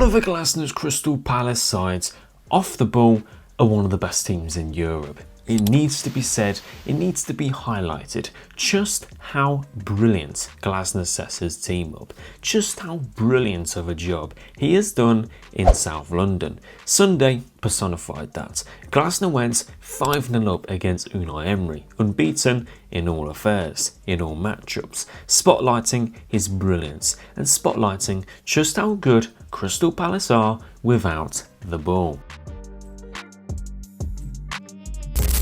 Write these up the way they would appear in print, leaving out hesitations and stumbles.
Oliver Glasner's Crystal Palace sides, off the ball, are one of the best teams in Europe. It needs to be said, it needs to be highlighted just how brilliant Glasner sets his team up, just how brilliant of a job he has done in South London. Sunday personified that. Glasner went 5-0 up against Unai Emery, unbeaten in all affairs, in all matchups, spotlighting his brilliance and spotlighting just how good Crystal Palace are without the ball.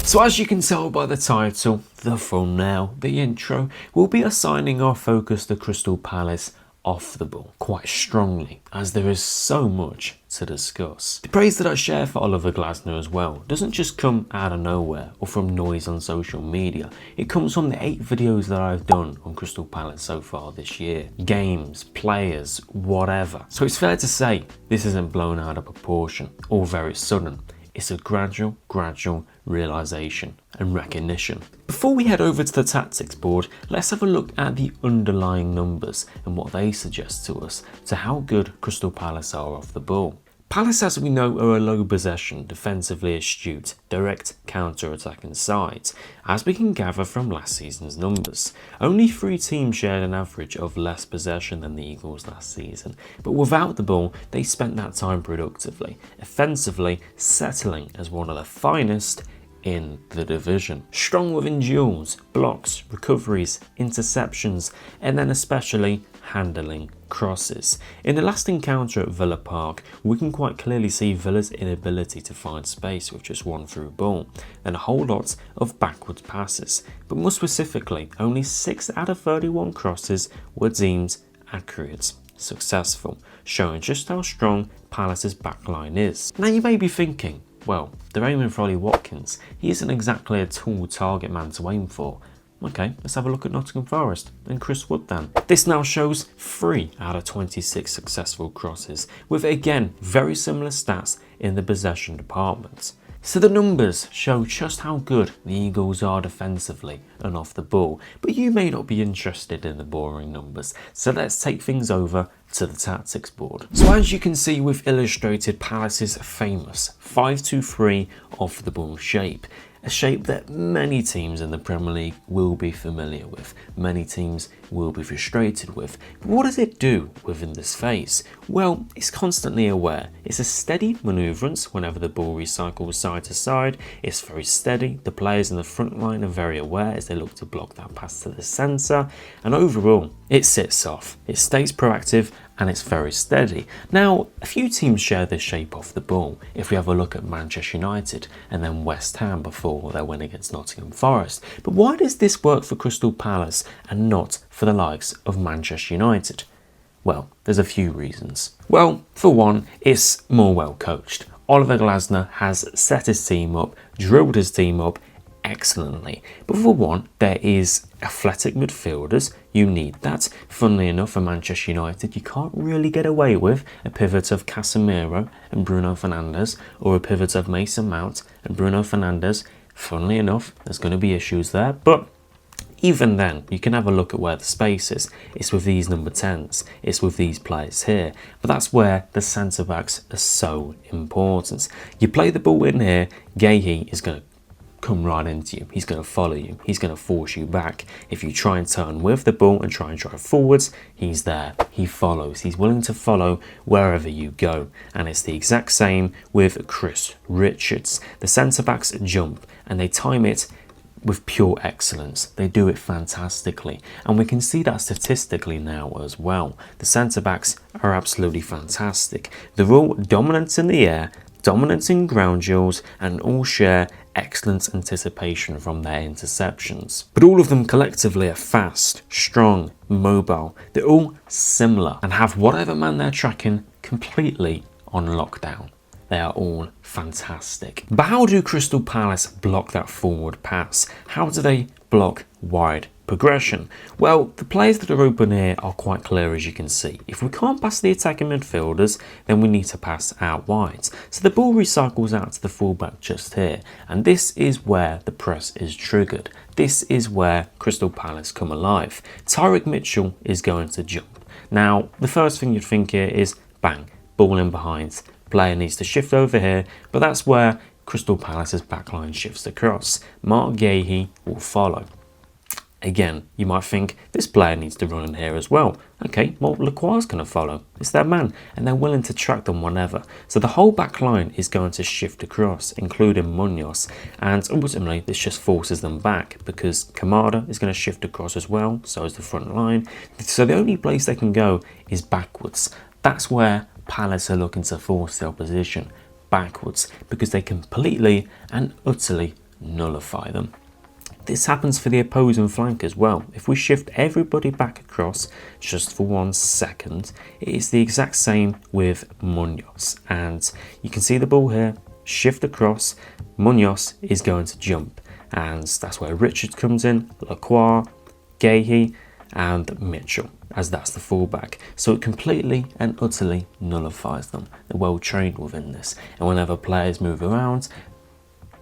So as you can tell by the title, the thumbnail, the intro, we'll be assigning our focus to Crystal Palace off the ball quite strongly, as there is so much to discuss. The praise that I share for Oliver Glasner as well doesn't just come out of nowhere or from noise on social media. It comes from the 8 videos that I've done on Crystal Palace so far this year. Games, players, whatever. So it's fair to say this isn't blown out of proportion or very sudden. It's a gradual realization and recognition. Before we head over to the tactics board, let's have a look at the underlying numbers and what they suggest to us to how good Crystal Palace are off the ball. Palace, as we know, are a low possession, defensively astute, direct counter-attacking side, as we can gather from last season's numbers. Only 3 teams shared an average of less possession than the Eagles last season, but without the ball, they spent that time productively, offensively settling as one of the finest in the division. Strong within duels, blocks, recoveries, interceptions, and then especially handling crosses. In the last encounter at Villa Park, we can quite clearly see Villa's inability to find space with just one through ball, and a whole lot of backwards passes. But more specifically, only 6 out of 31 crosses were deemed accurate, successful, showing just how strong Palace's backline is. Now you may be thinking, well, they're aiming for Ollie Watkins. He isn't exactly a tall target man to aim for. Okay, let's have a look at Nottingham Forest and Chris Wood then. This now shows 3 out of 26 successful crosses, with again very similar stats in the possession department. So the numbers show just how good the Eagles are defensively and off the ball, but you may not be interested in the boring numbers, so let's take things over to the tactics board. So as you can see, we've illustrated Palace's famous 5-2-3 off the ball shape. A shape that many teams in the Premier League will be familiar with, many teams will be frustrated with. But what does it do within this phase? Well, it's constantly aware. It's a steady manoeuvrance whenever the ball recycles side to side. It's very steady. The players in the front line are very aware as they look to block that pass to the centre. And overall, it sits off. It stays proactive and it's very steady. Now, a few teams share this shape off the ball. If we have a look at Manchester United and then West Ham before their win against Nottingham Forest. But why does this work for Crystal Palace and not for the likes of Manchester United? Well, there's a few reasons. Well, for one, it's more well coached. Oliver Glasner has set his team up, drilled his team up excellently. But for one, there is athletic midfielders. You need that. Funnily enough, for Manchester United, you can't really get away with a pivot of Casemiro and Bruno Fernandes, or a pivot of Mason Mount and Bruno Fernandes. Funnily enough, there's going to be issues there, but even then, you can have a look at where the space is. It's with these number 10s, it's with these players here. But that's where the centre-backs are so important. You play the ball in here, Guéhi is going to come right into you. He's going to follow you. He's going to force you back. If you try and turn with the ball and try and drive forwards, he's there. He follows. He's willing to follow wherever you go. And it's the exact same with Chris Richards. The centre-backs jump and they time it with pure excellence. They do it fantastically. And we can see that statistically now as well. The centre-backs are absolutely fantastic. They're all dominant in the air, dominant in ground duels, and all share excellent anticipation from their interceptions. But all of them collectively are fast, strong, mobile. They're all similar and have whatever man they're tracking completely on lockdown. They are all fantastic. But how do Crystal Palace block that forward pass? How do they block wide progression? Well, the players that are open here are quite clear, as you can see. If we can't pass the attacking midfielders, then we need to pass out wide. So the ball recycles out to the fullback just here, and this is where the press is triggered. This is where Crystal Palace come alive. Tyrick Mitchell is going to jump. Now, the first thing you'd think here is bang, ball in behind. Player needs to shift over here, but that's where Crystal Palace's backline shifts across. Mark Gahey will follow. Again, you might think this player needs to run in here as well. Okay, well, Lacroix's going to follow. It's their man, and they're willing to track them whenever. So the whole back line is going to shift across, including Munoz, and ultimately this just forces them back because Kamada is going to shift across as well, so is the front line. So the only place they can go is backwards. That's where Palace are looking to force the opposition backwards because they completely and utterly nullify them. This happens for the opposing flank as well. If we shift everybody back across just for 1 second, it is the exact same with Munoz. And you can see the ball here, shift across, Munoz is going to jump. And that's where Richards comes in, Lacroix, Gahey and Mitchell, as that's the fullback. So it completely and utterly nullifies them. They're well trained within this. And whenever players move around,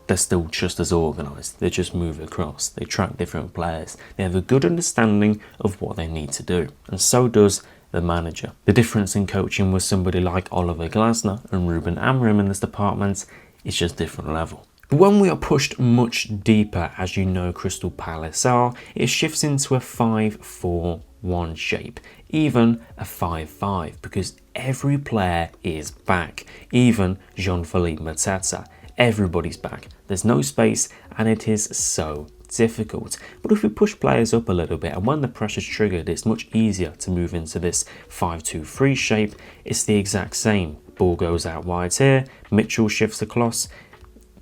they're still just as organised. They just move across. They track different players. They have a good understanding of what they need to do. And so does the manager. The difference in coaching with somebody like Oliver Glasner and Ruben Amorim in this department is just different level. But when we are pushed much deeper, as you know Crystal Palace are, it shifts into a 5-4-1 shape, even a 5-5, because every player is back, even Jean-Philippe Mateta. Everybody's back. There's no space and it is so difficult. But if we push players up a little bit and when the pressure's triggered, it's much easier to move into this 5-2-3 shape. It's the exact same. Ball goes out wide here, Mitchell shifts across,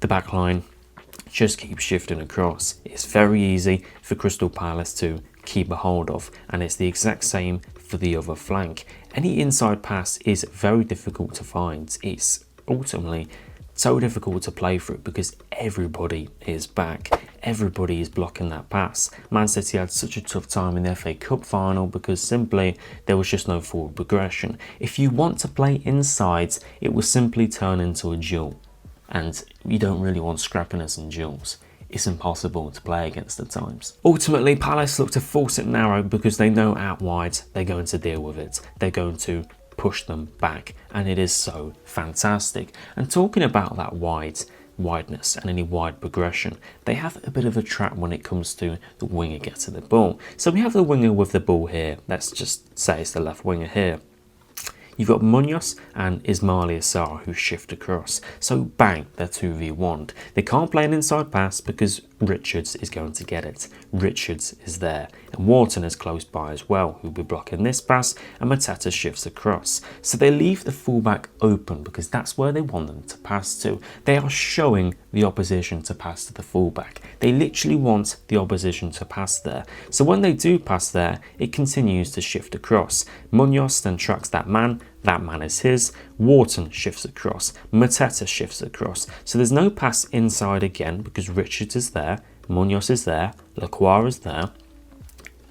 the back line just keeps shifting across. It's very easy for Crystal Palace to keep a hold of, and it's the exact same for the other flank. Any inside pass is very difficult to find. It's ultimately so difficult to play through because everybody is back. Everybody is blocking that pass. Man City had such a tough time in the FA Cup final because simply there was just no forward progression. If you want to play inside, it will simply turn into a duel. And you don't really want scrappiness in duels. It's impossible to play against at times. Ultimately, Palace look to force it narrow because they know out wide they're going to deal with it. They're going to push them back, and it is so fantastic. And talking about that wideness and any wide progression, they have a bit of a trap when it comes to the winger getting the ball. So we have the winger with the ball here. Let's just say it's the left winger here. You've got Munoz and Ismaila Sarr who shift across. So bang, they're 2v1. They can't play an inside pass because Richards is going to get it. Richards is there. And Wharton is close by as well, who'll be blocking this pass, and Mateta shifts across. So they leave the fullback open because that's where they want them to pass to. They are showing the opposition to pass to the fullback. They literally want the opposition to pass there. So when they do pass there, it continues to shift across. Munoz then tracks that man is his. Wharton shifts across. Mateta shifts across. So there's no pass inside again because Richards is there, Munoz is there, Lacroix is there.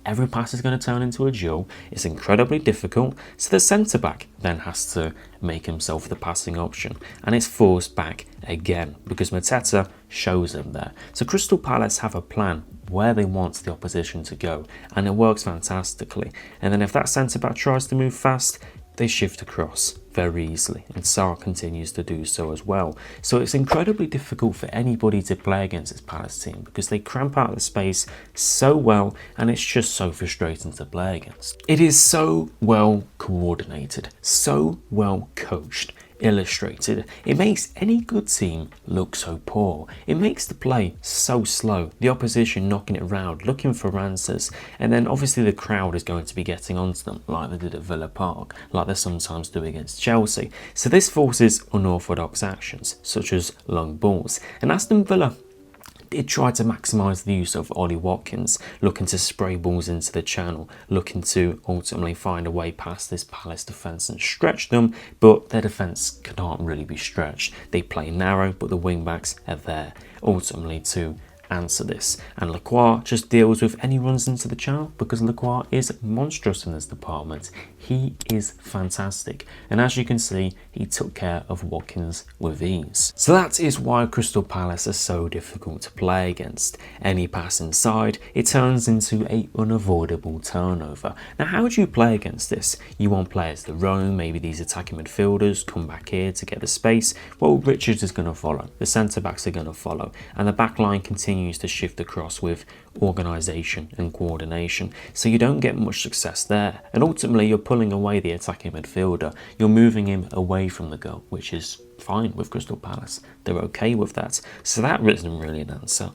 Every pass is going to turn into a duel. It's incredibly difficult. So the centre-back then has to make himself the passing option. And it's forced back again because Mateta shows him there. So Crystal Palace have a plan where they want the opposition to go. And it works fantastically. And then if that centre-back tries to move fast, they shift across very easily, and Sarr continues to do so as well. So it's incredibly difficult for anybody to play against this Palace team because they cramp out the space so well, and it's just so frustrating to play against. It is so well coordinated, so well coached, illustrated. It makes any good team look so poor. It makes the play so slow, the opposition knocking it around, looking for answers, and then obviously the crowd is going to be getting onto them like they did at Villa Park, like they sometimes do against Chelsea. So this forces unorthodox actions, such as long balls, and Aston Villa did try to maximise the use of Ollie Watkins, looking to spray balls into the channel, looking to ultimately find a way past this Palace defence and stretch them, but their defence can't really be stretched. They play narrow, but the wing-backs are there, ultimately to answer this. And Lacroix just deals with any runs into the channel because Lacroix is monstrous in this department. He is fantastic. And as you can see, he took care of Watkins with ease. So that is why Crystal Palace are so difficult to play against. Any pass inside, it turns into an unavoidable turnover. Now, how do you play against this? You want players to roam, maybe these attacking midfielders come back here to get the space. Well, Richards is going to follow. The centre-backs are going to follow. And the back line continues to shift across with organisation and coordination. So you don't get much success there. And ultimately, you're pulling away the attacking midfielder. You're moving him away from the goal, which is fine with Crystal Palace. They're okay with that. So that isn't really an answer.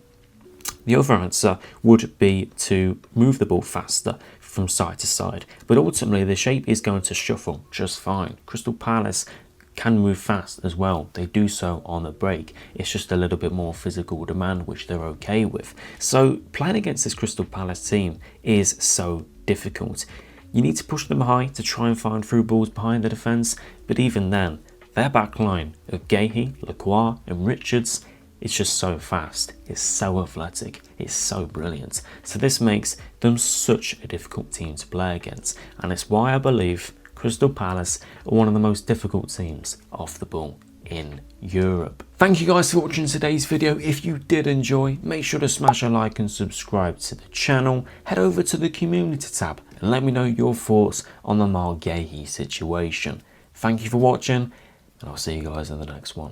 The other answer would be to move the ball faster from side to side. But ultimately, the shape is going to shuffle just fine. Crystal Palace can move fast as well. They do so on the break. It's just a little bit more physical demand, which they're okay with. So playing against this Crystal Palace team is so difficult. You need to push them high to try and find through balls behind the defence. But even then, their back line of Gahey, Lacroix and Richards, it's just so fast, it's so athletic, it's so brilliant. So this makes them such a difficult team to play against. And it's why I believe Crystal Palace are one of the most difficult teams off the ball in Europe. Thank you guys for watching today's video. If you did enjoy, make sure to smash a like and subscribe to the channel. Head over to the community tab and let me know your thoughts on the Gahey situation. Thank you for watching, and I'll see you guys in the next one.